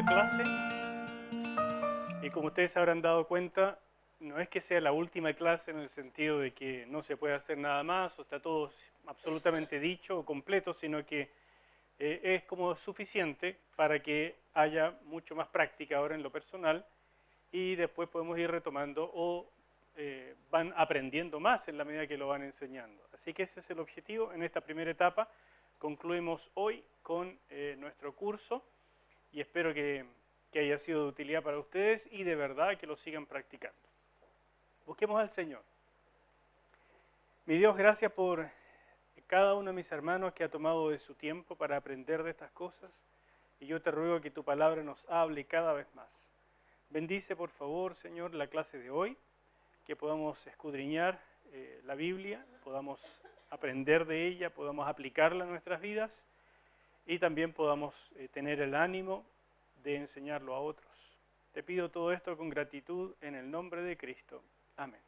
última clase y como ustedes se habrán dado cuenta, no es que sea la última clase en el sentido de que no se puede hacer nada más o está todo absolutamente dicho o completo, sino que es como suficiente para que haya mucho más práctica ahora en lo personal y después podemos ir retomando o van aprendiendo más en la medida que lo van enseñando. Así que ese es el objetivo en esta primera etapa. Concluimos hoy con nuestro curso y espero que haya sido de utilidad para ustedes y de verdad que lo sigan practicando. Busquemos al Señor. Mi Dios, gracias por cada uno de mis hermanos que ha tomado de su tiempo para aprender de estas cosas y yo te ruego que tu palabra nos hable cada vez más. Bendice por favor, Señor, la clase de hoy, que podamos escudriñar la Biblia, podamos aprender de ella, podamos aplicarla en nuestras vidas y también podamos tener el ánimo de enseñarlo a otros. Te pido todo esto con gratitud en el nombre de Cristo. Amén.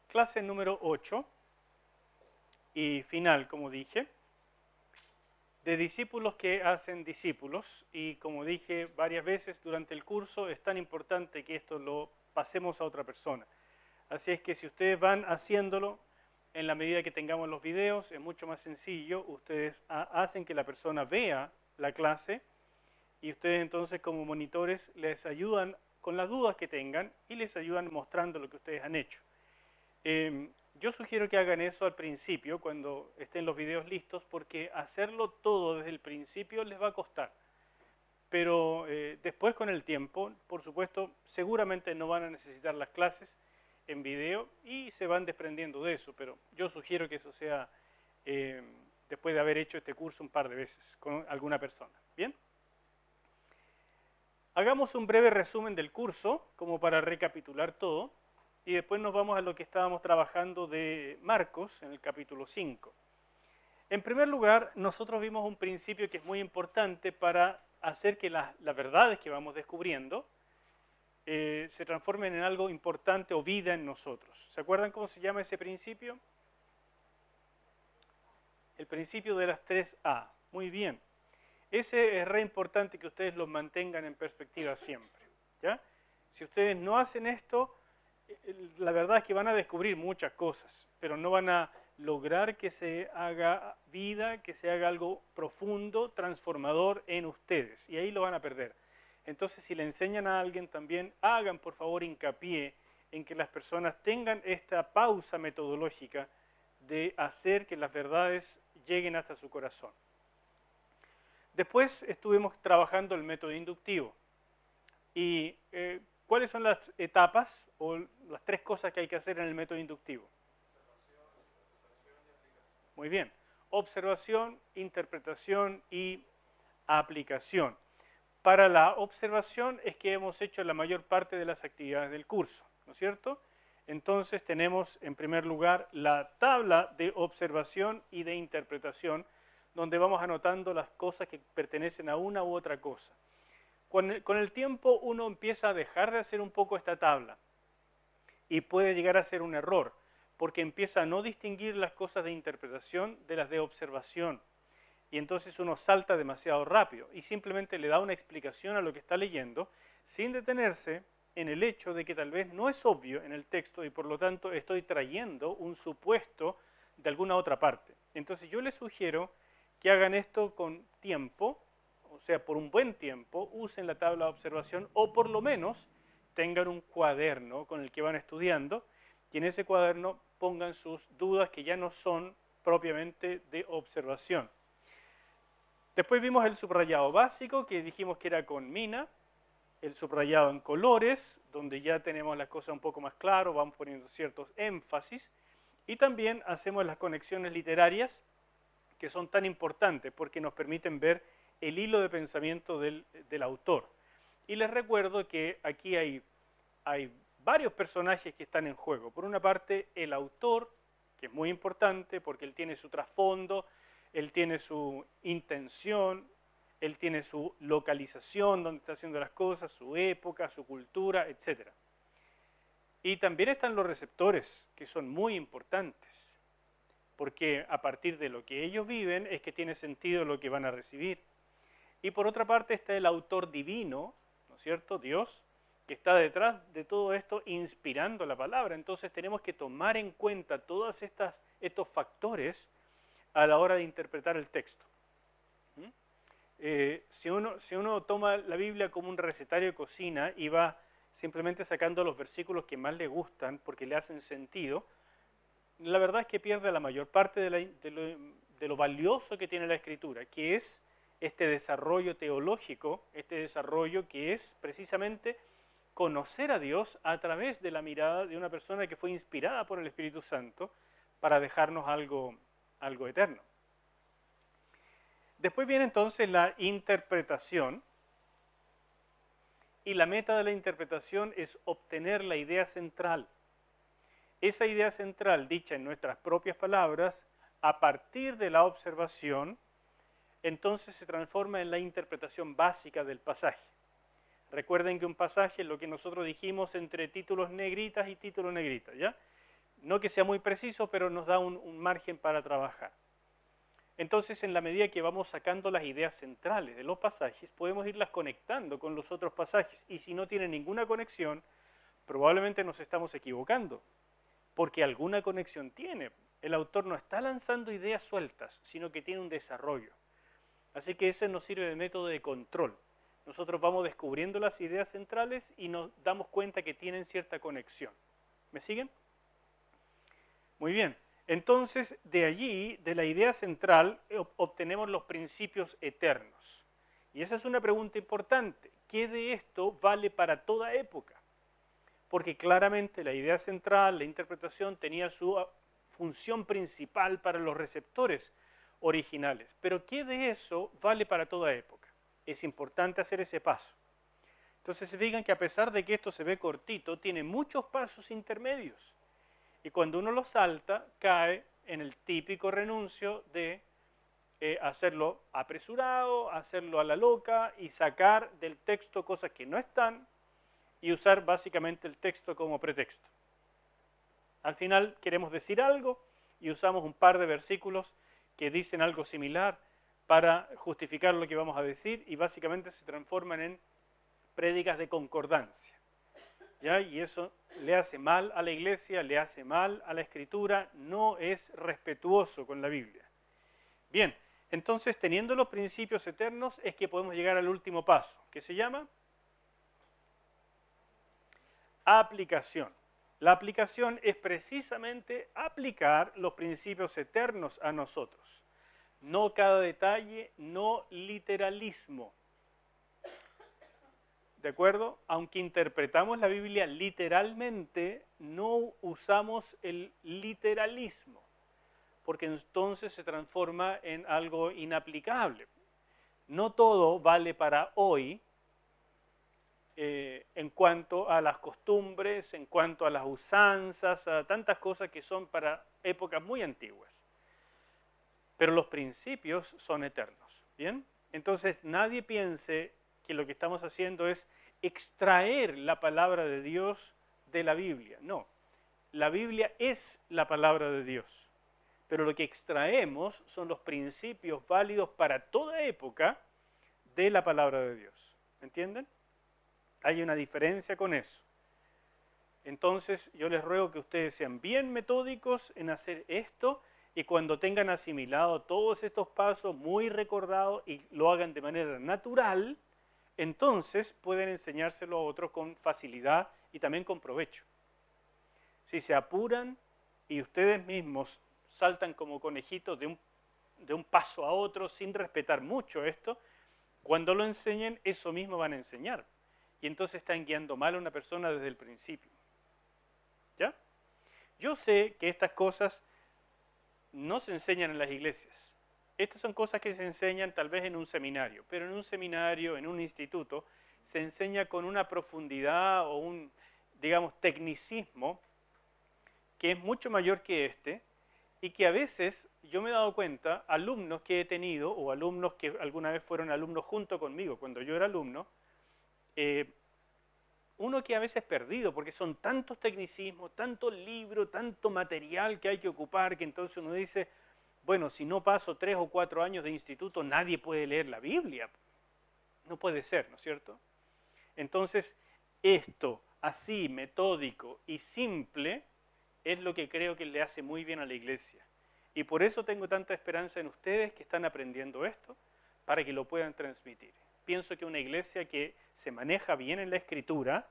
Clase número 8 y final, como dije, de discípulos que hacen discípulos. Y como dije varias veces durante el curso, es tan importante que esto lo pasemos a otra persona. Así es que si ustedes van haciéndolo, en la medida que tengamos los videos, es mucho más sencillo. Ustedes hacen que la persona vea la clase y ustedes entonces como monitores les ayudan con las dudas que tengan y les ayudan mostrando lo que ustedes han hecho. Yo sugiero que hagan eso al principio, cuando estén los videos listos, porque hacerlo todo desde el principio les va a costar. Pero después con el tiempo, por supuesto, seguramente no van a necesitar las clases en video y se van desprendiendo de eso, pero yo sugiero que eso sea después de haber hecho este curso un par de veces con alguna persona. ¿Bien? Hagamos un breve resumen del curso, como para recapitular todo, y después nos vamos a lo que estábamos trabajando de Marcos en el capítulo 5. En primer lugar, nosotros vimos un principio que es muy importante para hacer que las verdades que vamos descubriendo se transformen en algo importante o vida en nosotros. ¿Se acuerdan cómo se llama ese principio? El principio de las 3A. Muy bien. Ese es re importante que ustedes lo mantengan en perspectiva siempre. ¿Ya? Si ustedes no hacen esto, la verdad es que van a descubrir muchas cosas, pero no van a lograr que se haga vida, que se haga algo profundo, transformador en ustedes. Y ahí lo van a perder. Entonces, si le enseñan a alguien también, hagan por favor hincapié en que las personas tengan esta pausa metodológica de hacer que las verdades lleguen hasta su corazón. Después estuvimos trabajando el método inductivo. Y ¿cuáles son las etapas o las 3 cosas que hay que hacer en el método inductivo? Muy bien. Observación, interpretación y aplicación. Para la observación es que hemos hecho la mayor parte de las actividades del curso, ¿no es cierto? Entonces tenemos en primer lugar la tabla de observación y de interpretación, donde vamos anotando las cosas que pertenecen a una u otra cosa. Con el tiempo uno empieza a dejar de hacer un poco esta tabla y puede llegar a ser un error, porque empieza a no distinguir las cosas de interpretación de las de observación. Y entonces uno salta demasiado rápido y simplemente le da una explicación a lo que está leyendo sin detenerse en el hecho de que tal vez no es obvio en el texto y por lo tanto estoy trayendo un supuesto de alguna otra parte. Entonces yo les sugiero que hagan esto con tiempo, o sea, por un buen tiempo, usen la tabla de observación o por lo menos tengan un cuaderno con el que van estudiando y en ese cuaderno pongan sus dudas que ya no son propiamente de observación. Después vimos el subrayado básico, que dijimos que era con mina, el subrayado en colores, donde ya tenemos las cosas un poco más claras, vamos poniendo ciertos énfasis, y también hacemos las conexiones literarias, que son tan importantes porque nos permiten ver el hilo de pensamiento del autor. Y les recuerdo que aquí hay varios personajes que están en juego. Por una parte, el autor, que es muy importante porque él tiene su trasfondo, él tiene su intención, él tiene su localización, donde está haciendo las cosas, su época, su cultura, etc. Y también están los receptores, que son muy importantes. porque a partir de lo que ellos viven es que tiene sentido lo que van a recibir. Y por otra parte está el autor divino, ¿no es cierto? Dios, que está detrás de todo esto inspirando la palabra. Entonces tenemos que tomar en cuenta todos estos factores a la hora de interpretar el texto. Si uno toma la Biblia como un recetario de cocina y va simplemente sacando los versículos que más le gustan porque le hacen sentido, la verdad es que pierde la mayor parte de lo valioso que tiene la Escritura, que es este desarrollo teológico, este desarrollo que es precisamente conocer a Dios a través de la mirada de una persona que fue inspirada por el Espíritu Santo para dejarnos algo eterno. Después viene entonces la interpretación, y la meta de la interpretación es obtener la idea central. Esa idea central, dicha en nuestras propias palabras, a partir de la observación, entonces se transforma en la interpretación básica del pasaje. Recuerden que un pasaje es lo que nosotros dijimos entre títulos negritas y títulos negritas, ¿ya? No que sea muy preciso, pero nos da un margen para trabajar. Entonces, en la medida que vamos sacando las ideas centrales de los pasajes, podemos irlas conectando con los otros pasajes. Y si no tiene ninguna conexión, probablemente nos estamos equivocando, porque alguna conexión tiene. El autor no está lanzando ideas sueltas, sino que tiene un desarrollo. Así que ese nos sirve de método de control. Nosotros vamos descubriendo las ideas centrales y nos damos cuenta que tienen cierta conexión. ¿Me siguen? Muy bien. Entonces, de allí, de la idea central, obtenemos los principios eternos. Y esa es una pregunta importante. ¿Qué de esto vale para toda época? Porque claramente la idea central, la interpretación, tenía su función principal para los receptores originales. Pero ¿qué de eso vale para toda época? Es importante hacer ese paso. Entonces se fijan que a pesar de que esto se ve cortito, tiene muchos pasos intermedios. Y cuando uno lo salta, cae en el típico renuncio de hacerlo apresurado, hacerlo a la loca y sacar del texto cosas que no están y usar básicamente el texto como pretexto. Al final queremos decir algo y usamos un par de versículos que dicen algo similar para justificar lo que vamos a decir y básicamente se transforman en prédicas de concordancia. ¿Ya? Y eso le hace mal a la iglesia, le hace mal a la Escritura, no es respetuoso con la Biblia. Bien, entonces teniendo los principios eternos es que podemos llegar al último paso, que se llama aplicación. La aplicación es precisamente aplicar los principios eternos a nosotros. No cada detalle, no literalismo. ¿De acuerdo? Aunque interpretamos la Biblia literalmente, no usamos el literalismo, porque entonces se transforma en algo inaplicable. No todo vale para hoy en cuanto a las costumbres, en cuanto a las usanzas, a tantas cosas que son para épocas muy antiguas. Pero los principios son eternos. ¿Bien? Entonces nadie piense que lo que estamos haciendo es extraer la palabra de Dios de la Biblia. No, la Biblia es la palabra de Dios, pero lo que extraemos son los principios válidos para toda época de la palabra de Dios. ¿Me entienden? Hay una diferencia con eso. Entonces yo les ruego que ustedes sean bien metódicos en hacer esto y cuando tengan asimilado todos estos pasos, muy recordados y lo hagan de manera natural, entonces pueden enseñárselo a otros con facilidad y también con provecho. Si se apuran y ustedes mismos saltan como conejitos de un paso a otro sin respetar mucho esto, cuando lo enseñen, eso mismo van a enseñar. Y entonces están guiando mal a una persona desde el principio. ¿Ya? Yo sé que estas cosas no se enseñan en las iglesias. Estas son cosas que se enseñan tal vez en un seminario, pero en un seminario, en un instituto, se enseña con una profundidad o un, digamos, tecnicismo que es mucho mayor que este y que a veces yo me he dado cuenta, alumnos que he tenido o alumnos que alguna vez fueron alumnos junto conmigo cuando yo era alumno, uno queda a veces perdido porque son tantos tecnicismos, tanto libro, tanto material que hay que ocupar, que entonces uno dice, bueno, si no paso 3 o 4 años de instituto, nadie puede leer la Biblia. No puede ser, ¿no es cierto? Entonces, esto así, metódico y simple, es lo que creo que le hace muy bien a la iglesia. Y por eso tengo tanta esperanza en ustedes que están aprendiendo esto, para que lo puedan transmitir. Pienso que una iglesia que se maneja bien en la escritura,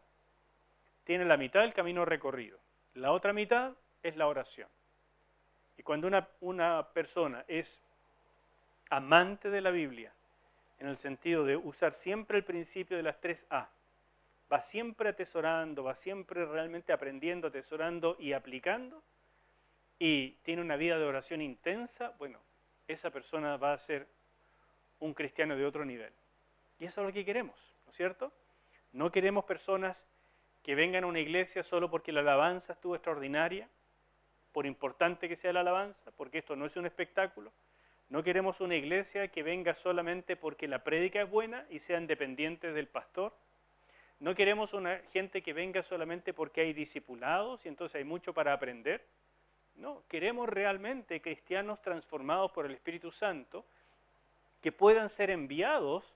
tiene la mitad del camino recorrido. La otra mitad es la oración. Y cuando una persona es amante de la Biblia, en el sentido de usar siempre el principio de las 3A, va siempre atesorando, va siempre realmente aprendiendo, atesorando y aplicando, y tiene una vida de oración intensa, bueno, esa persona va a ser un cristiano de otro nivel. Y eso es lo que queremos, ¿no es cierto? No queremos personas que vengan a una iglesia solo porque la alabanza estuvo extraordinaria, por importante que sea la alabanza, porque esto no es un espectáculo. No queremos una iglesia que venga solamente porque la prédica es buena y sean dependientes del pastor. No queremos una gente que venga solamente porque hay discipulados y entonces hay mucho para aprender. No, queremos realmente cristianos transformados por el Espíritu Santo que puedan ser enviados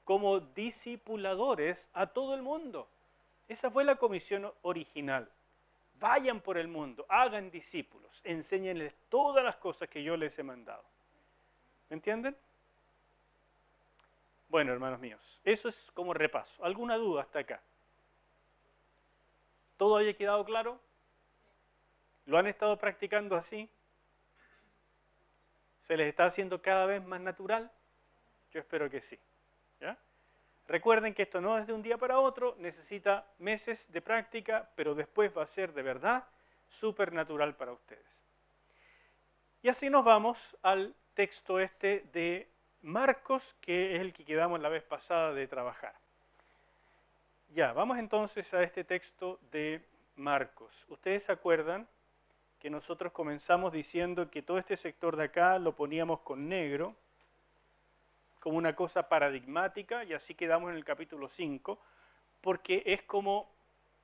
como discipuladores a todo el mundo. Esa fue la comisión original. Vayan por el mundo, hagan discípulos, enséñenles todas las cosas que yo les he mandado. ¿Me entienden? Bueno, hermanos míos, eso es como repaso. ¿Alguna duda hasta acá? ¿Todo haya quedado claro? ¿Lo han estado practicando así? ¿Se les está haciendo cada vez más natural? Yo espero que sí. ¿Ya? Recuerden que esto no es de un día para otro, necesita meses de práctica, pero después va a ser de verdad súper natural para ustedes. Y así nos vamos al texto este de Marcos, que es el que quedamos la vez pasada de trabajar. Ya, vamos entonces a este texto de Marcos. Ustedes se acuerdan que nosotros comenzamos diciendo que todo este sector de acá lo poníamos con negro, como una cosa paradigmática, y así quedamos en el capítulo 5, porque es como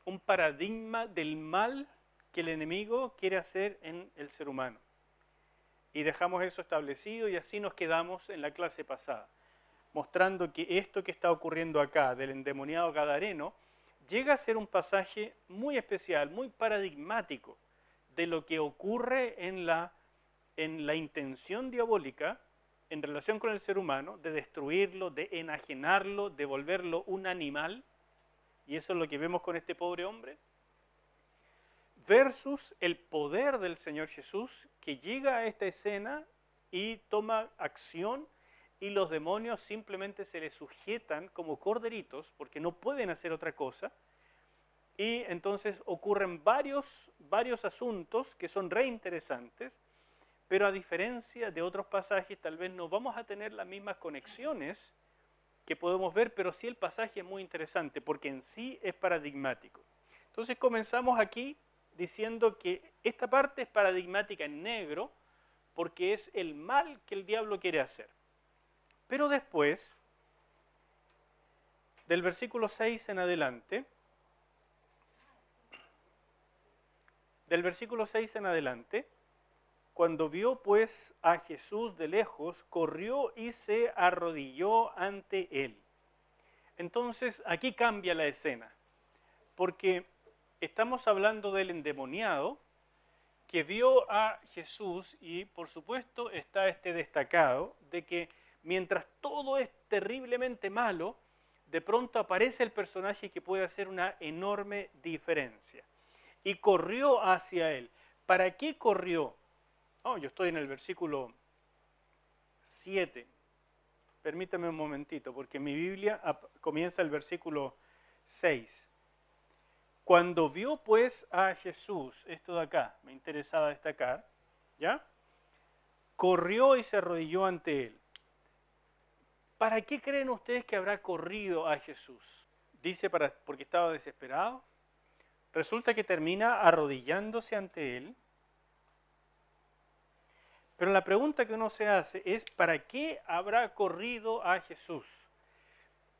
un paradigma del mal que el enemigo quiere hacer en el ser humano. Y dejamos eso establecido y así nos quedamos en la clase pasada, mostrando que esto que está ocurriendo acá, del endemoniado gadareno, llega a ser un pasaje muy especial, muy paradigmático de lo que ocurre en la intención diabólica en relación con el ser humano, de destruirlo, de enajenarlo, de volverlo un animal, y eso es lo que vemos con este pobre hombre, versus el poder del Señor Jesús que llega a esta escena y toma acción y los demonios simplemente se le sujetan como corderitos porque no pueden hacer otra cosa, y entonces ocurren varios asuntos que son reinteresantes, pero a diferencia de otros pasajes tal vez no vamos a tener las mismas conexiones que podemos ver, pero sí el pasaje es muy interesante porque en sí es paradigmático. Entonces comenzamos aquí diciendo que esta parte es paradigmática en negro porque es el mal que el diablo quiere hacer. Pero después, del versículo 6 en adelante, cuando vio pues a Jesús de lejos, corrió y se arrodilló ante él. Entonces aquí cambia la escena, porque estamos hablando del endemoniado que vio a Jesús y por supuesto está este destacado de que mientras todo es terriblemente malo, de pronto aparece el personaje que puede hacer una enorme diferencia. Y corrió hacia él. ¿Para qué corrió? Oh, yo estoy en el versículo 7. Permítame un momentito, porque mi Biblia comienza el versículo 6. Cuando vio pues a Jesús, esto de acá, me interesaba destacar, ¿ya? Corrió y se arrodilló ante él. ¿Para qué creen ustedes que habrá corrido a Jesús? Dice porque estaba desesperado. Resulta que termina arrodillándose ante él. Pero la pregunta que uno se hace es, ¿para qué habrá corrido a Jesús?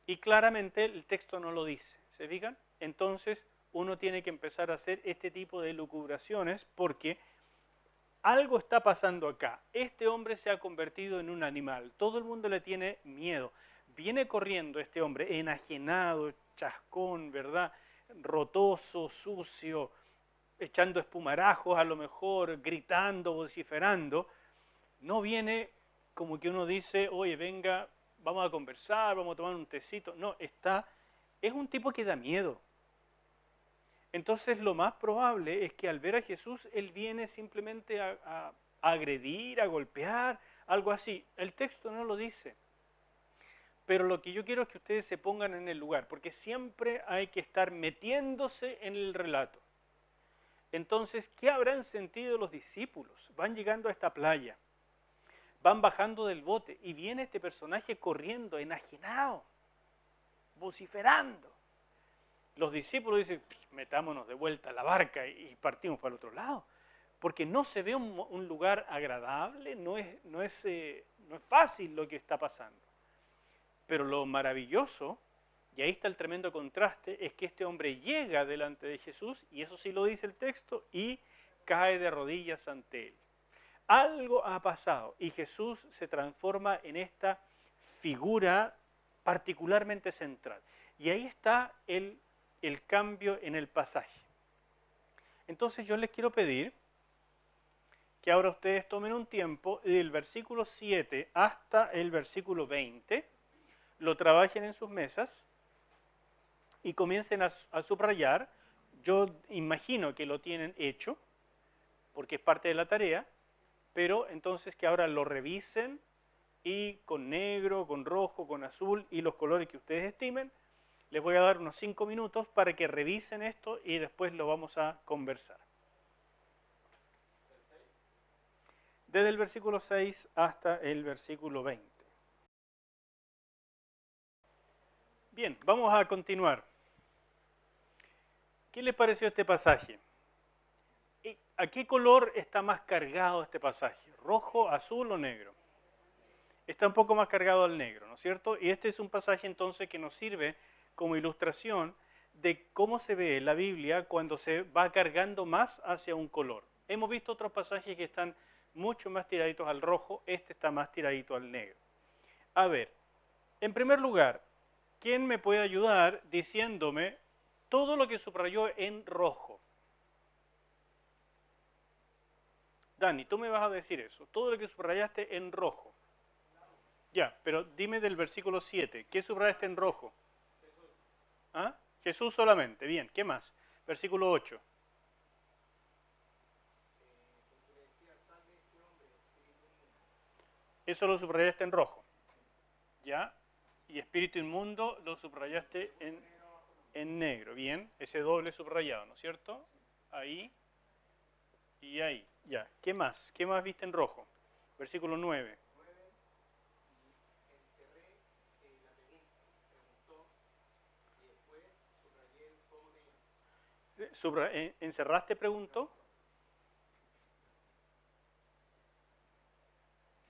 Y claramente el texto no lo dice, ¿se fijan? entonces uno tiene que empezar a hacer este tipo de lucubraciones porque algo está pasando acá. Este hombre se ha convertido en un animal. Todo el mundo le tiene miedo. Viene corriendo este hombre, enajenado, chascón, ¿verdad? Rotoso, sucio, echando espumarajos a lo mejor, gritando, vociferando. No viene como que uno dice, oye, venga, vamos a conversar, vamos a tomar un tecito. No, es un tipo que da miedo. Entonces lo más probable es que al ver a Jesús, él viene simplemente a agredir, a golpear, algo así. El texto no lo dice. Pero lo que yo quiero es que ustedes se pongan en el lugar, porque siempre hay que estar metiéndose en el relato. Entonces, ¿qué habrán sentido los discípulos? Van llegando a esta playa, van bajando del bote y viene este personaje corriendo, enajenado, vociferando. Los discípulos dicen, metámonos de vuelta a la barca y partimos para el otro lado, porque no se ve un lugar agradable, no es fácil lo que está pasando. Pero lo maravilloso, y ahí está el tremendo contraste, es que este hombre llega delante de Jesús, y eso sí lo dice el texto, y cae de rodillas ante él. Algo ha pasado y Jesús se transforma en esta figura particularmente central. Y ahí está el cambio en el pasaje. Entonces yo les quiero pedir que ahora ustedes tomen un tiempo del versículo 7 hasta el versículo 20, lo trabajen en sus mesas y comiencen a subrayar. Yo imagino que lo tienen hecho, porque es parte de la tarea, pero entonces que ahora lo revisen y con negro, con rojo, con azul y los colores que ustedes estimen. Les voy a dar unos 5 minutos para que revisen esto y después lo vamos a conversar. Desde el versículo 6 hasta el versículo 20. Bien, vamos a continuar. ¿Qué les pareció este pasaje? ¿A qué color está más cargado este pasaje? ¿Rojo, azul o negro? Está un poco más cargado al negro, ¿no es cierto? Y este es un pasaje entonces que nos sirve como ilustración de cómo se ve la Biblia cuando se va cargando más hacia un color. Hemos visto otros pasajes que están mucho más tiraditos al rojo, este está más tiradito al negro. A ver, en primer lugar, ¿quién me puede ayudar diciéndome todo lo que subrayó en rojo? Dani, tú me vas a decir eso, todo lo que subrayaste en rojo. Ya, pero dime del versículo 7, ¿qué subrayaste en rojo? ¿Ah? Jesús solamente, bien, ¿qué más? Versículo 8. Eso lo subrayaste en rojo, ¿ya? Y espíritu inmundo lo subrayaste en negro, bien, ese doble subrayado, ¿no es cierto? Ahí y ahí, ya. ¿Qué más? ¿Qué más viste en rojo? Versículo 9. ¿Encerraste preguntó?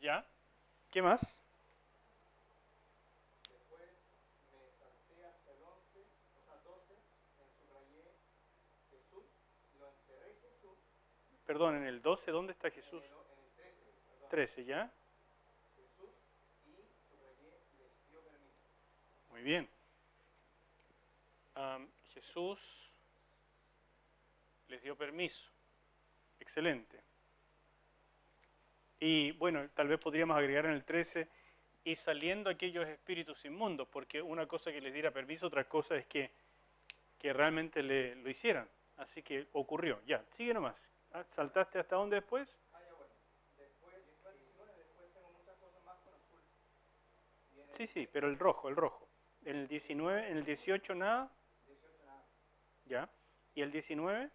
¿Ya? ¿Qué más? Después me salté hasta el 11, o sea, 12, subrayé Jesús, lo encerré Jesús. Perdón, en el 12, ¿dónde está Jesús? En el 13, perdón. 13, ¿ya? Jesús y subrayé les dio permiso. Muy bien. Jesús les dio permiso. Excelente. Y bueno, tal vez podríamos agregar en el 13, y saliendo aquellos espíritus inmundos, porque una cosa que les diera permiso, otra cosa es que realmente lo hicieran. Así que ocurrió. Ya, sigue nomás. ¿Saltaste hasta dónde después? Ya bueno. Después 19, después tengo muchas cosas más con azul. Sí, sí, pero el rojo, el rojo. En el 19, en el 18 nada. 18 nada. Ya. ¿Y el 19?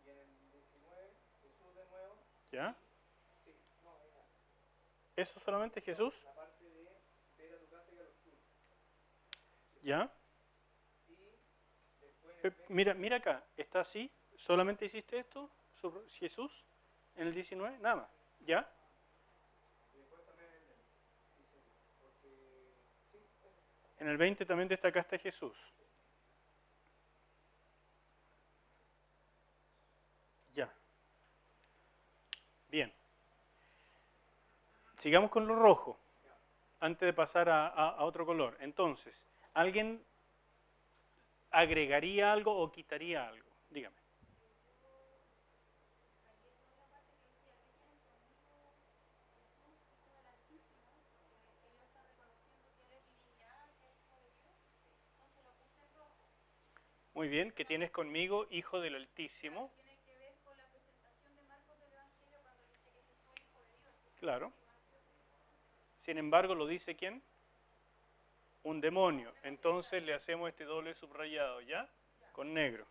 Y en el 19, Jesús de nuevo. ¿Ya? Sí, no, era. ¿Eso solamente Jesús? La parte de ver a tu casa y a los tuyos. ¿Ya? Y después Mira acá, está así. ¿Solamente hiciste esto? Jesús. En el 19, nada más. ¿Ya? y después también el 20. Dice, porque sí, eso. En el 20 también destacaste a Jesús. Sigamos con lo rojo, antes de pasar a otro color. Entonces, ¿alguien agregaría algo o quitaría algo? Dígame. Muy bien, ¿qué tienes conmigo, Hijo del Altísimo? Claro. Sin embargo, ¿lo dice quién? Un demonio. Entonces le hacemos este doble subrayado, ¿ya? Con negro.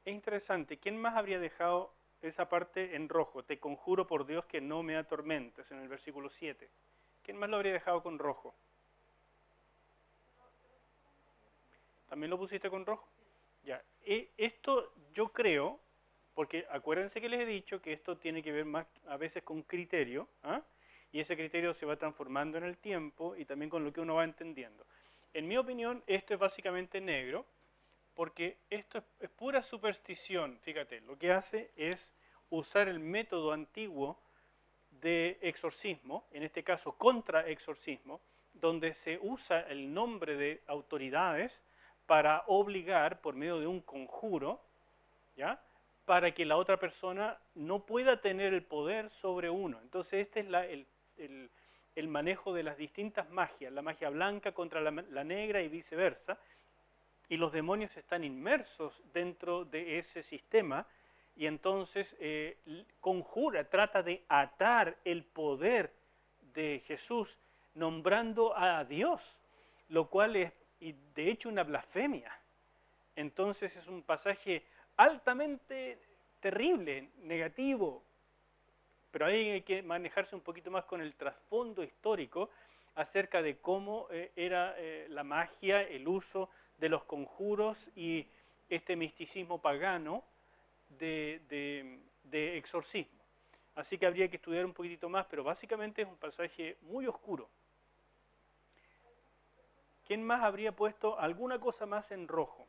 Es interesante, ¿quién más habría dejado esa parte en rojo? Te conjuro por Dios que no me atormentes, en el versículo 7. ¿Quién más lo habría dejado con rojo? ¿También lo pusiste con rojo? Ya. Esto yo creo, porque acuérdense que les he dicho que esto tiene que ver más a veces con criterio, ¿ah? Y ese criterio se va transformando en el tiempo y también con lo que uno va entendiendo. En mi opinión, esto es básicamente negro, porque esto es pura superstición. Fíjate, lo que hace es usar el método antiguo de exorcismo, en este caso contraexorcismo, donde se usa el nombre de autoridades para obligar por medio de un conjuro, ¿ya? Para que la otra persona no pueda tener el poder sobre uno. Entonces este es el manejo de las distintas magias, la magia blanca contra la negra y viceversa, y los demonios están inmersos dentro de ese sistema y entonces conjura, trata de atar el poder de Jesús nombrando a Dios, lo cual es de hecho una blasfemia. Entonces es un pasaje altamente terrible, negativo, pero ahí hay que manejarse un poquito más con el trasfondo histórico acerca de cómo era la magia, el uso de los conjuros y este misticismo pagano de exorcismo. Así que habría que estudiar un poquitito más, pero básicamente es un pasaje muy oscuro. ¿Quién más habría puesto alguna cosa más en rojo?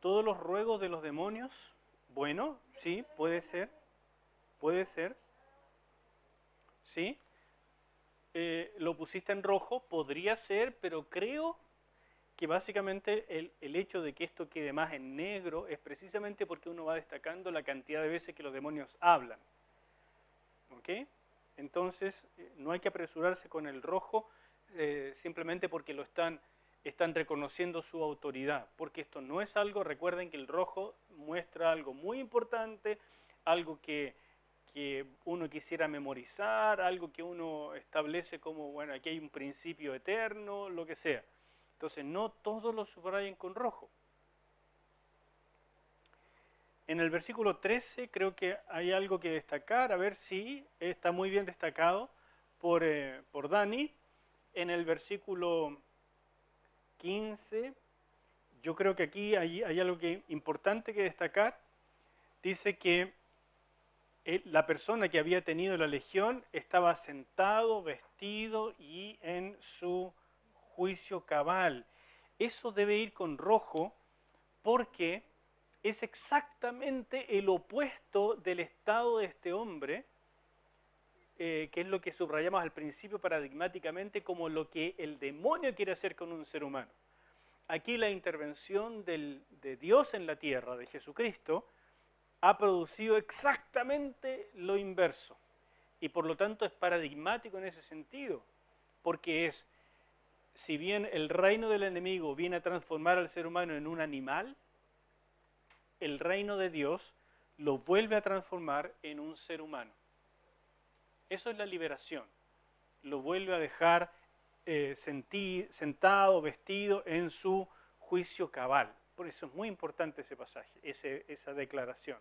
Todos los ruegos de los demonios, bueno, sí, puede ser, sí. Lo pusiste en rojo, podría ser, pero creo que básicamente el hecho de que esto quede más en negro es precisamente porque uno va destacando la cantidad de veces que los demonios hablan. ¿Ok? Entonces, no hay que apresurarse con el rojo simplemente porque están reconociendo su autoridad, porque esto no es algo, recuerden que el rojo muestra algo muy importante, algo que uno quisiera memorizar, algo que uno establece como, bueno, aquí hay un principio eterno, lo que sea. Entonces, no todos lo subrayen con rojo. En el versículo 13 creo que hay algo que destacar, a ver si está muy bien destacado por Dani. En el versículo 15, yo creo que aquí hay algo importante que destacar. Dice que la persona que había tenido la legión estaba sentado, vestido y en su juicio cabal. Eso debe ir con rojo porque es exactamente el opuesto del estado de este hombre, que es lo que subrayamos al principio paradigmáticamente como lo que el demonio quiere hacer con un ser humano. Aquí la intervención de Dios en la tierra, de Jesucristo, ha producido exactamente lo inverso. Y por lo tanto es paradigmático en ese sentido, porque es, si bien el reino del enemigo viene a transformar al ser humano en un animal, el reino de Dios lo vuelve a transformar en un ser humano. Eso es la liberación. Lo vuelve a dejar sentado, vestido en su juicio cabal. Por eso es muy importante ese pasaje, esa declaración.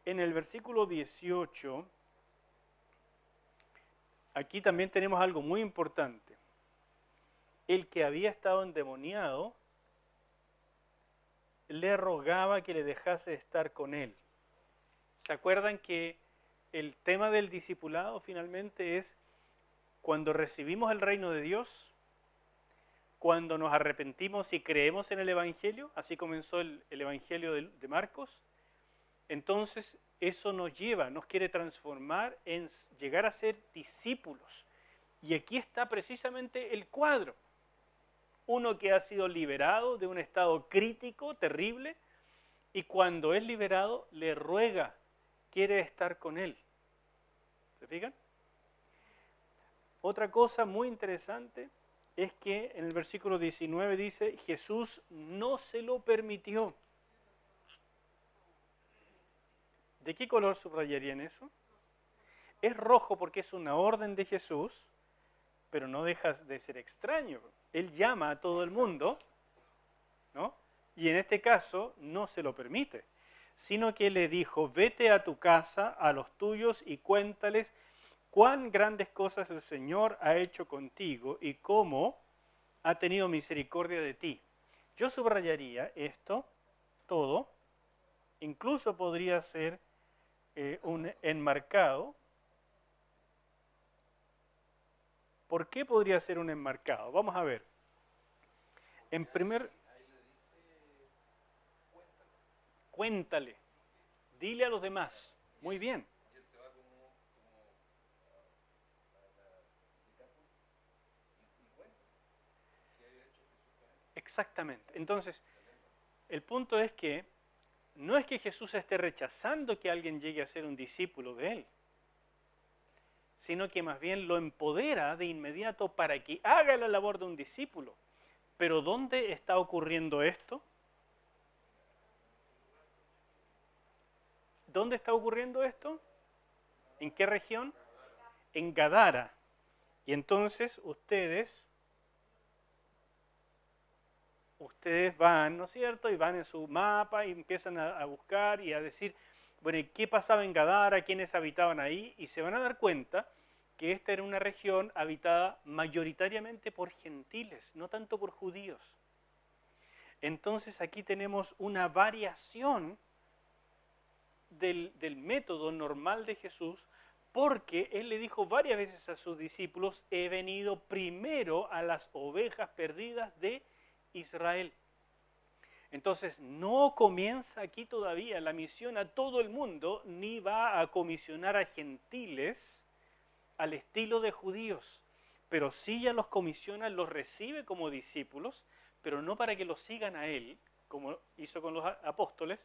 En el versículo 18 aquí también tenemos algo muy importante. El que había estado endemoniado le rogaba que le dejase estar con él. ¿Se acuerdan que el tema del discipulado finalmente es cuando recibimos el reino de Dios, cuando nos arrepentimos y creemos en el Evangelio? Así comenzó el Evangelio de Marcos. Entonces eso nos lleva, nos quiere transformar en llegar a ser discípulos. Y aquí está precisamente el cuadro. Uno que ha sido liberado de un estado crítico, terrible, y cuando es liberado le ruega, quiere estar con él. ¿Se fijan? Otra cosa muy interesante es que en el versículo 19 dice, Jesús no se lo permitió. ¿De qué color subrayarían eso? Es rojo porque es una orden de Jesús, pero no deja de ser extraño. Él llama a todo el mundo, ¿no? Y en este caso no se lo permite, sino que le dijo, vete a tu casa, a los tuyos, y cuéntales cuán grandes cosas el Señor ha hecho contigo y cómo ha tenido misericordia de ti. Yo subrayaría esto todo, incluso podría ser un enmarcado. ¿Por qué podría ser un enmarcado? Vamos a ver. En primer, cuéntale, dile a los demás. Muy bien. Exactamente. Entonces, el punto es que no es que Jesús esté rechazando que alguien llegue a ser un discípulo de él, sino que más bien lo empodera de inmediato para que haga la labor de un discípulo. Pero ¿dónde está ocurriendo esto? ¿Dónde está ocurriendo esto? ¿En qué región? En Gadara. Y entonces ustedes van, ¿no es cierto? Y van en su mapa y empiezan a buscar y a decir, bueno, ¿qué pasaba en Gadara? ¿Quiénes habitaban ahí? Y se van a dar cuenta que esta era una región habitada mayoritariamente por gentiles, no tanto por judíos. Entonces aquí tenemos una variación del método normal de Jesús, porque Él le dijo varias veces a sus discípulos, he venido primero a las ovejas perdidas de Israel. Entonces no comienza aquí todavía la misión a todo el mundo, ni va a comisionar a gentiles al estilo de judíos, pero sí ya los comisiona, los recibe como discípulos, pero no para que los sigan a Él, como hizo con los apóstoles,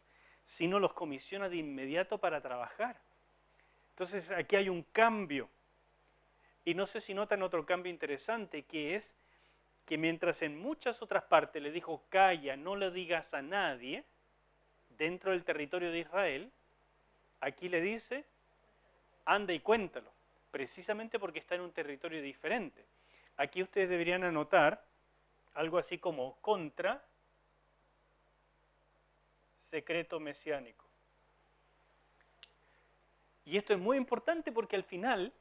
sino los comisiona de inmediato para trabajar. Entonces aquí hay un cambio. Y no sé si notan otro cambio interesante, que es que mientras en muchas otras partes le dijo, calla, no le digas a nadie, dentro del territorio de Israel, aquí le dice, anda y cuéntalo, precisamente porque está en un territorio diferente. Aquí ustedes deberían anotar algo así como contra secreto mesiánico. Y esto es muy importante porque al final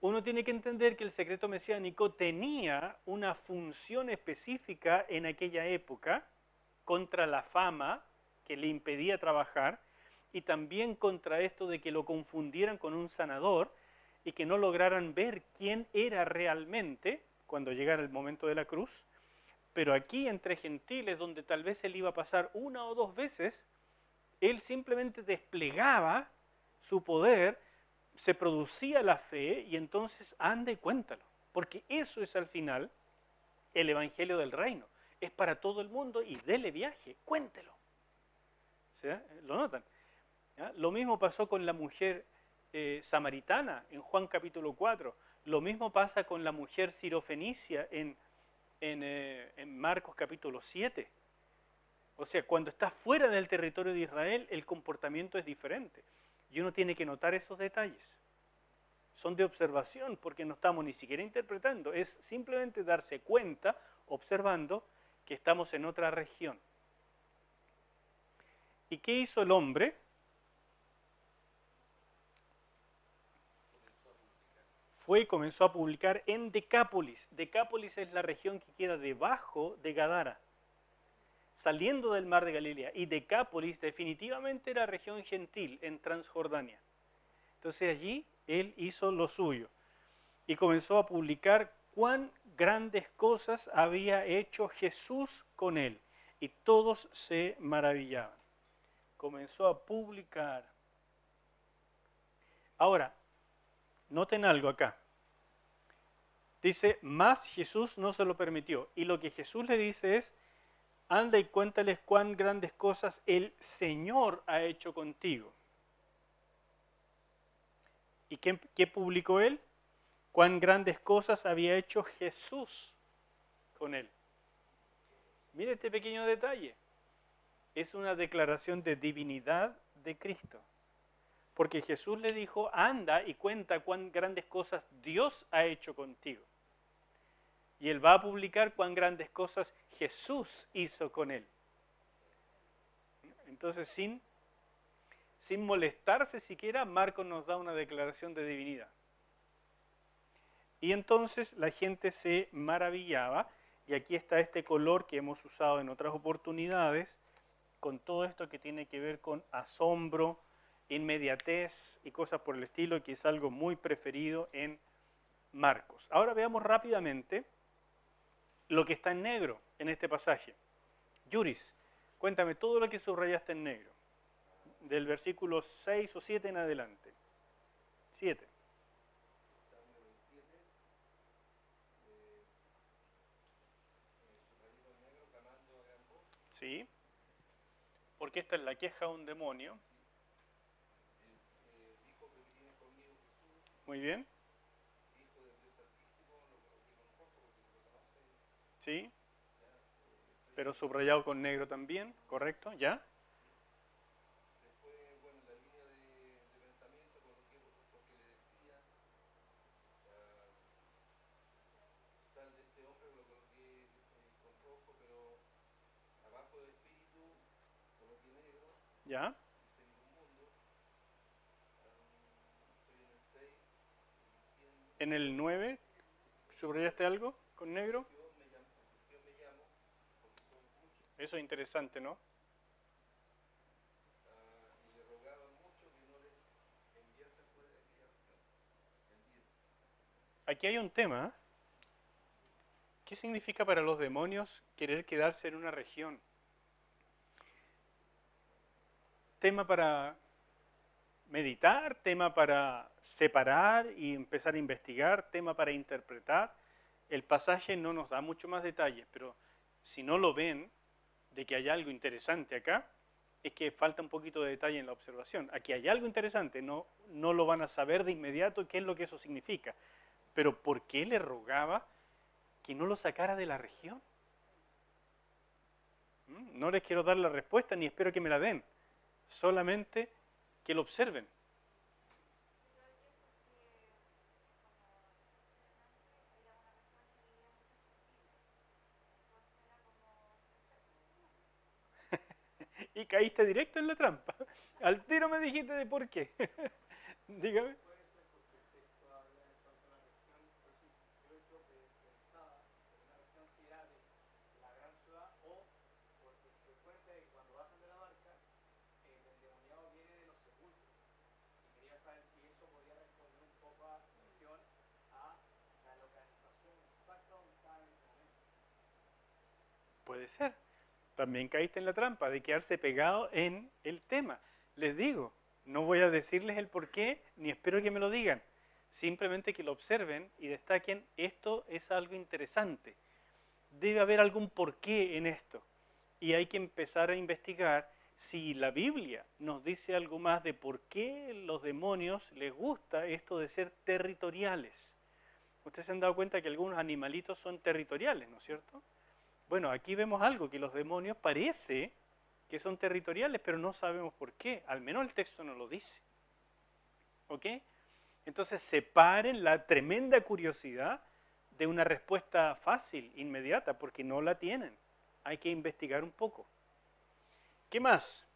uno tiene que entender que el secreto mesiánico tenía una función específica en aquella época contra la fama que le impedía trabajar y también contra esto de que lo confundieran con un sanador y que no lograran ver quién era realmente cuando llegara el momento de la cruz. Pero aquí entre gentiles, donde tal vez él iba a pasar una o dos veces, él simplemente desplegaba su poder, se producía la fe y entonces anda y cuéntalo. Porque eso es al final el evangelio del reino. Es para todo el mundo y dele viaje, cuéntelo. ¿Sí? ¿Lo notan? ¿Ya? Lo mismo pasó con la mujer samaritana en Juan capítulo 4. Lo mismo pasa con la mujer sirofenicia en Marcos capítulo 7. O sea, cuando está fuera del territorio de Israel, el comportamiento es diferente. Y uno tiene que notar esos detalles. Son de observación porque no estamos ni siquiera interpretando. Es simplemente darse cuenta, observando, que estamos en otra región. ¿Y qué hizo el hombre? fue y comenzó a publicar en Decápolis. Decápolis es la región que queda debajo de Gadara, saliendo del mar de Galilea. Y Decápolis definitivamente era región gentil en Transjordania. Entonces allí él hizo lo suyo y comenzó a publicar cuán grandes cosas había hecho Jesús con él. Y todos se maravillaban. Comenzó a publicar. Ahora, noten algo acá. Dice, más Jesús no se lo permitió. Y lo que Jesús le dice es, anda y cuéntales cuán grandes cosas el Señor ha hecho contigo. ¿Y qué publicó él? Cuán grandes cosas había hecho Jesús con él. Mire este pequeño detalle. Es una declaración de divinidad de Cristo. Porque Jesús le dijo, anda y cuenta cuán grandes cosas Dios ha hecho contigo. Y él va a publicar cuán grandes cosas Jesús hizo con él. Entonces, sin molestarse siquiera, Marcos nos da una declaración de divinidad. Y entonces la gente se maravillaba, y aquí está este color que hemos usado en otras oportunidades, con todo esto que tiene que ver con asombro, inmediatez y cosas por el estilo, que es algo muy preferido en Marcos. Ahora veamos rápidamente lo que está en negro en este pasaje. Yuris, cuéntame todo lo que subrayaste en negro, del versículo 6 o 7 en adelante. 7. Sí, porque esta es la queja de un demonio. Muy bien. Sí, pero subrayado con negro también, correcto, ¿ya? ¿Ya? En el 9, ¿subrayaste algo con negro? Eso es interesante, ¿no? Aquí hay un tema. ¿Qué significa para los demonios querer quedarse en una región? Tema para meditar, tema para separar y empezar a investigar, tema para interpretar. El pasaje no nos da mucho más detalles, pero si no lo ven, de que hay algo interesante acá, es que falta un poquito de detalle en la observación. Aquí hay algo interesante, no lo van a saber de inmediato qué es lo que eso significa. Pero ¿por qué le rogaba que no lo sacara de la región? No les quiero dar la respuesta ni espero que me la den, solamente que lo observen. Y caíste directo en la trampa. Al tiro me dijiste de por qué. Dígame. Puede ser porque el texto habla en cuanto a la región, entonces yo pensaba que una región si era de la gran ciudad o porque se cuenta de que cuando bajan de la barca, el endemoniado viene de los sepulcros. Y quería saber si eso podía responder un poco a región a la localización exacta donde estaba en ese momento. Puede ser. También caíste en la trampa de quedarse pegado en el tema. Les digo, no voy a decirles el por qué, ni espero que me lo digan. Simplemente que lo observen y destaquen, esto es algo interesante. Debe haber algún porqué en esto. Y hay que empezar a investigar si la Biblia nos dice algo más de por qué los demonios les gusta esto de ser territoriales. Ustedes se han dado cuenta que algunos animalitos son territoriales, ¿no es cierto? Bueno, aquí vemos algo, que los demonios parece que son territoriales, pero no sabemos por qué. Al menos el texto no lo dice. ¿Ok? Entonces separen la tremenda curiosidad de una respuesta fácil, inmediata, porque no la tienen. Hay que investigar un poco. ¿Qué más?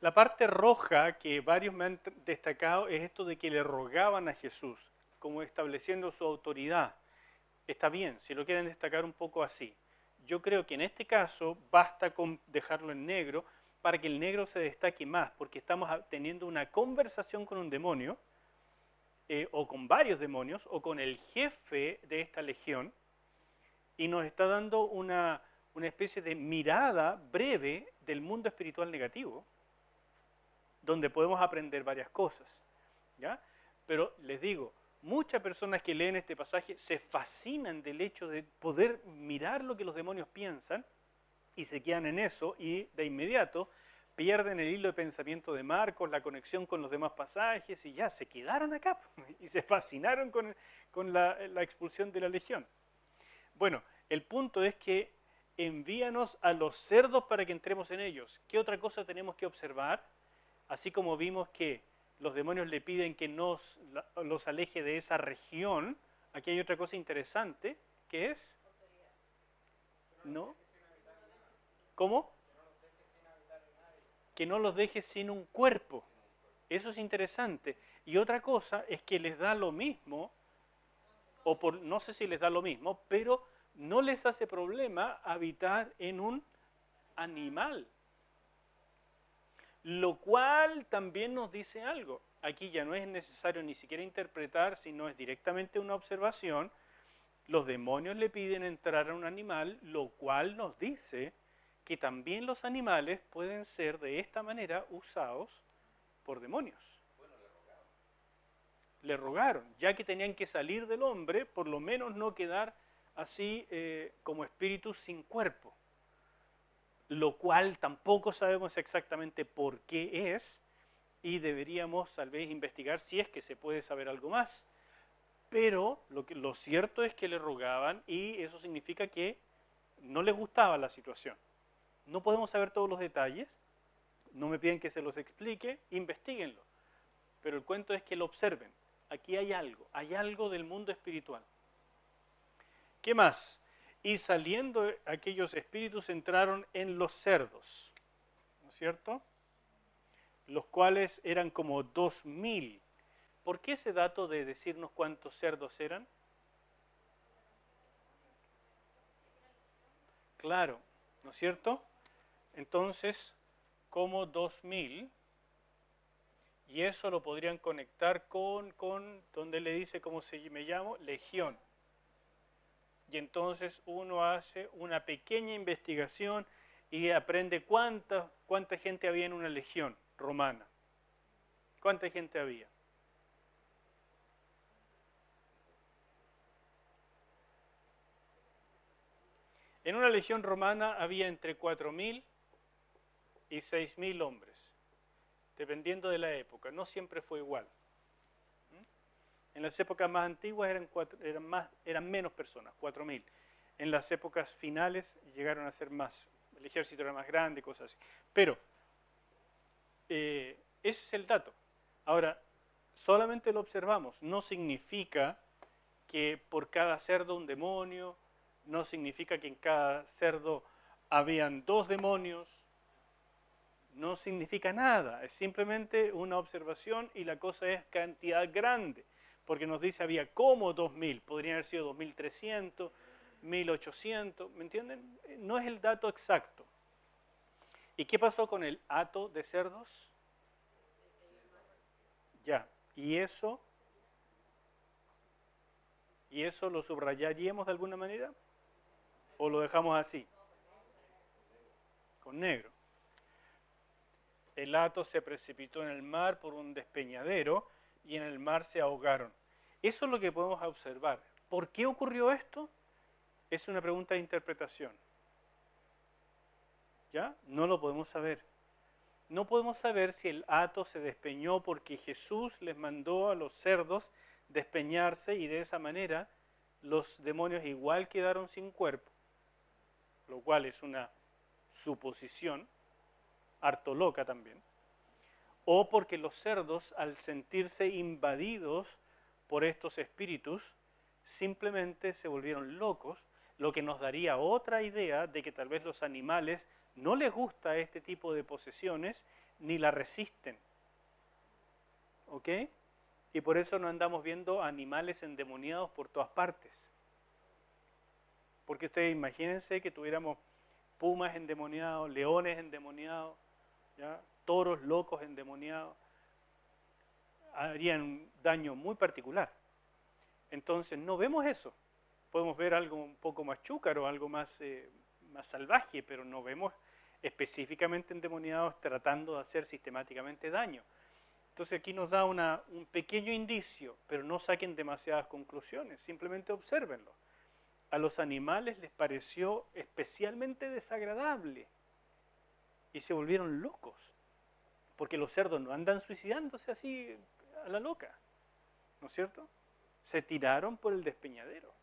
La parte roja que varios me han destacado es esto de que le rogaban a Jesús, como estableciendo su autoridad. Está bien, si lo quieren destacar un poco así. Yo creo que en este caso basta con dejarlo en negro para que el negro se destaque más, porque estamos teniendo una conversación con un demonio, o con varios demonios, o con el jefe de esta legión, y nos está dando una especie de mirada breve del mundo espiritual negativo, donde podemos aprender varias cosas. ¿Ya? Pero les digo, muchas personas que leen este pasaje se fascinan del hecho de poder mirar lo que los demonios piensan y se quedan en eso y de inmediato pierden el hilo de pensamiento de Marcos, la conexión con los demás pasajes y ya se quedaron acá y se fascinaron con la expulsión de la legión. Bueno, el punto es que envíanos a los cerdos para que entremos en ellos. ¿Qué otra cosa tenemos que observar? Así como vimos que los demonios le piden que los aleje de esa región, aquí hay otra cosa interesante, que es, ¿no? ¿Cómo? Que no los deje sin un cuerpo. Eso es interesante. Y otra cosa es que les da lo mismo, no sé si les da lo mismo, pero no les hace problema habitar en un animal. Lo cual también nos dice algo. Aquí ya no es necesario ni siquiera interpretar, sino es directamente una observación. Los demonios le piden entrar a un animal, lo cual nos dice que también los animales pueden ser de esta manera usados por demonios. Le rogaron, ya que tenían que salir del hombre, por lo menos no quedar así como espíritus sin cuerpo. Lo cual tampoco sabemos exactamente por qué es y deberíamos tal vez investigar si es que se puede saber algo más. Pero lo cierto es que le rogaban y eso significa que no les gustaba la situación. No podemos saber todos los detalles, no me piden que se los explique, investiguenlo. Pero el cuento es que lo observen. Aquí hay algo del mundo espiritual. ¿Qué más? Y saliendo aquellos espíritus entraron en los cerdos, ¿no es cierto? Los cuales eran como 2000. ¿Por qué ese dato de decirnos cuántos cerdos eran? Claro, ¿no es cierto? Entonces, como 2000, y eso lo podrían conectar con donde le dice cómo me llamo, legión. Y entonces uno hace una pequeña investigación y aprende cuánta gente había en una legión romana. ¿Cuánta gente había? En una legión romana había entre 4000 y 6000 hombres, dependiendo de la época. No siempre fue igual. En las épocas más antiguas eran menos personas, 4000. En las épocas finales llegaron a ser más. El ejército era más grande, cosas así. Pero ese es el dato. Ahora, solamente lo observamos. No significa que por cada cerdo un demonio, no significa que en cada cerdo habían 2 demonios, no significa nada. Es simplemente una observación y la cosa es cantidad grande. Porque nos dice había como 2000, podrían haber sido 2300, 1800, ¿me entienden? No es el dato exacto. ¿Y qué pasó con el hato de cerdos? Ya, ¿y eso lo subrayaríamos de alguna manera? ¿O lo dejamos así? Con negro. El hato se precipitó en el mar por un despeñadero y en el mar se ahogaron. Eso es lo que podemos observar. ¿Por qué ocurrió esto? Es una pregunta de interpretación. ¿Ya? No lo podemos saber. No podemos saber si el hato se despeñó porque Jesús les mandó a los cerdos despeñarse y de esa manera los demonios igual quedaron sin cuerpo, lo cual es una suposición, harto loca también, o porque los cerdos al sentirse invadidos por estos espíritus simplemente se volvieron locos, lo que nos daría otra idea de que tal vez los animales no les gusta este tipo de posesiones ni la resisten. ¿Ok? Y por eso no andamos viendo animales endemoniados por todas partes. Porque ustedes imagínense que tuviéramos pumas endemoniados, leones endemoniados, ¿ya? Toros locos endemoniados, harían un daño muy particular. Entonces no vemos eso. Podemos ver algo un poco más chúcaro, algo más, más salvaje, pero no vemos específicamente endemoniados tratando de hacer sistemáticamente daño. Entonces aquí nos da un pequeño indicio, pero no saquen demasiadas conclusiones, simplemente obsérvenlo. A los animales les pareció especialmente desagradable y se volvieron locos, porque los cerdos no andan suicidándose así a la loca, ¿no es cierto? Se tiraron por el despeñadero.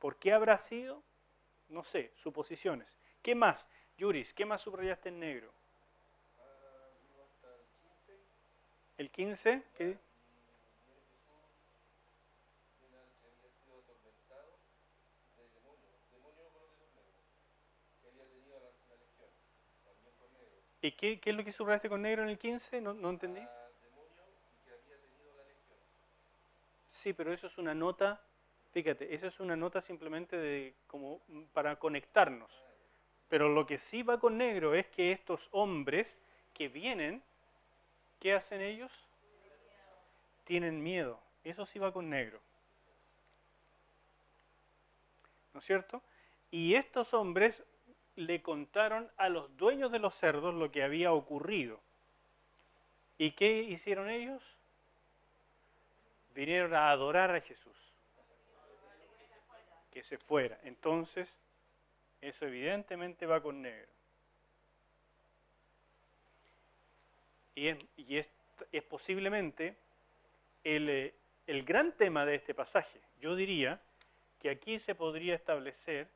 ¿Por qué habrá sido? No sé, suposiciones. ¿Qué más? Yuris, ¿qué más subrayaste en negro? ¿El 15? ¿Qué? ¿Y qué es lo que subrayaste con negro en el 15? No entendí. Sí, pero eso es una nota, fíjate, esa es una nota simplemente de, como para conectarnos. Pero lo que sí va con negro es que estos hombres que vienen, ¿qué hacen ellos? Tienen miedo. Eso sí va con negro. ¿No es cierto? Y estos hombres le contaron a los dueños de los cerdos lo que había ocurrido. ¿Y qué hicieron ellos? Vinieron a adorar a Jesús. Que se fuera. Entonces, eso evidentemente va con negro. Y es posiblemente el gran tema de este pasaje. Yo diría que aquí se podría establecer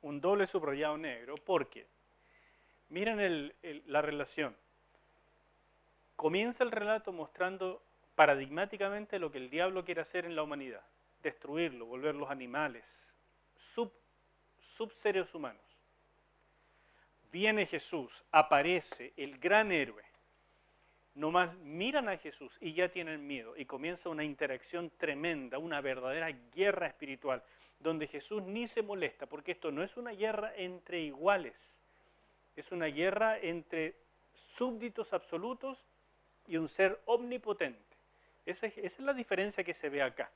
un doble subrayado negro, porque miren la relación. Comienza el relato mostrando paradigmáticamente lo que el diablo quiere hacer en la humanidad: destruirlo, volverlos animales, subseres humanos. Viene Jesús, aparece el gran héroe. Nomás miran a Jesús y ya tienen miedo, y comienza una interacción tremenda, una verdadera guerra espiritual, donde Jesús ni se molesta, porque esto no es una guerra entre iguales, es una guerra entre súbditos absolutos y un ser omnipotente. Esa es la diferencia que se ve acá.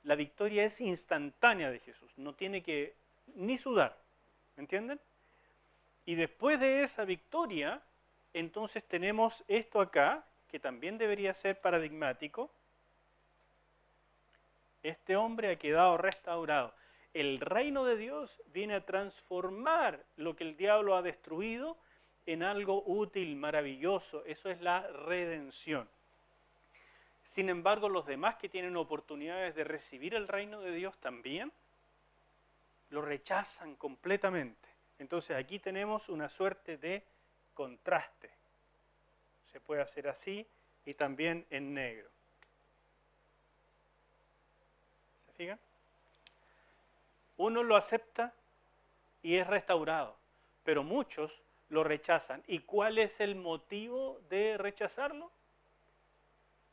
La victoria es instantánea de Jesús, no tiene que ni sudar, ¿me entienden? Y después de esa victoria, entonces tenemos esto acá, que también debería ser paradigmático. Este hombre ha quedado restaurado. El reino de Dios viene a transformar lo que el diablo ha destruido en algo útil, maravilloso. Eso es la redención. Sin embargo, los demás que tienen oportunidades de recibir el reino de Dios también lo rechazan completamente. Entonces aquí tenemos una suerte de contraste. Se puede hacer así y también en negro. ¿Se fijan? Uno lo acepta y es restaurado, pero muchos lo rechazan. ¿Y cuál es el motivo de rechazarlo?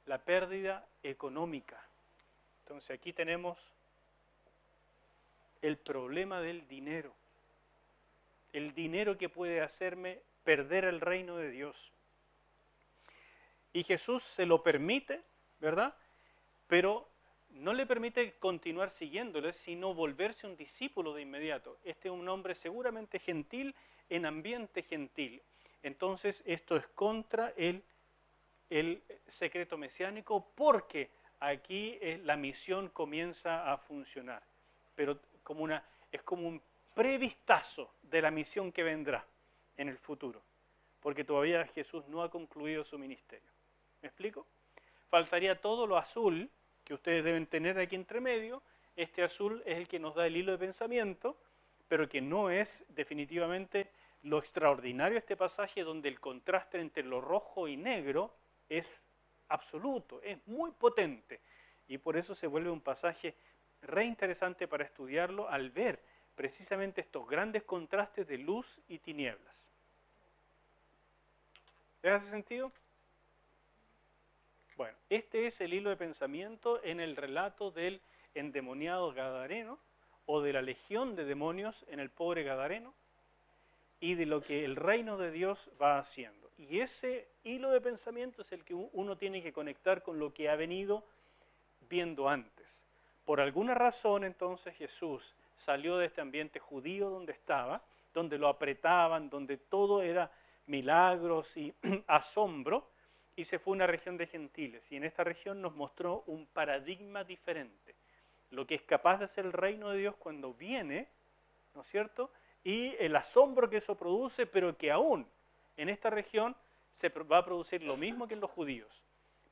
La pérdida económica. Entonces aquí tenemos el problema del dinero. El dinero que puede hacerme perder el reino de Dios. Y Jesús se lo permite, ¿verdad? Pero no le permite continuar siguiéndole, sino volverse un discípulo de inmediato. Este es un hombre seguramente gentil, en ambiente gentil. Entonces esto es contra el secreto mesiánico, porque aquí la misión comienza a funcionar. Pero es como un previstazo de la misión que vendrá en el futuro, porque todavía Jesús no ha concluido su ministerio. ¿Me explico? Faltaría todo lo azul que ustedes deben tener aquí entre medio. Este azul es el que nos da el hilo de pensamiento, pero que no es definitivamente lo extraordinario de este pasaje, donde el contraste entre lo rojo y negro es absoluto, es muy potente, y por eso se vuelve un pasaje re interesante para estudiarlo, al ver precisamente estos grandes contrastes de luz y tinieblas. ¿Les hace sentido? Bueno, este es el hilo de pensamiento en el relato del endemoniado gadareno o de la legión de demonios en el pobre gadareno y de lo que el reino de Dios va haciendo. Y ese hilo de pensamiento es el que uno tiene que conectar con lo que ha venido viendo antes. Por alguna razón, entonces, Jesús salió de este ambiente judío donde estaba, donde lo apretaban, donde todo era milagros y asombro, y se fue a una región de gentiles. Y en esta región nos mostró un paradigma diferente. Lo que es capaz de hacer el reino de Dios cuando viene, ¿no es cierto? Y el asombro que eso produce, pero que aún en esta región se va a producir lo mismo que en los judíos.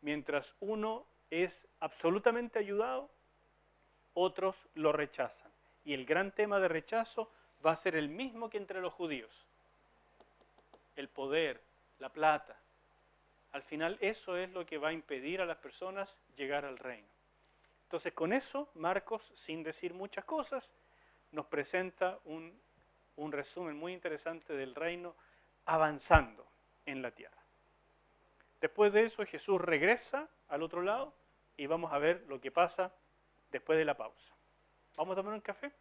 Mientras uno es absolutamente ayudado, otros lo rechazan. Y el gran tema de rechazo va a ser el mismo que entre los judíos. El poder, la plata. Al final eso es lo que va a impedir a las personas llegar al reino. Entonces con eso, Marcos, sin decir muchas cosas, nos presenta un resumen muy interesante del reino avanzando en la tierra. Después de eso, Jesús regresa al otro lado y vamos a ver lo que pasa después de la pausa. ¿Vamos a tomar un café?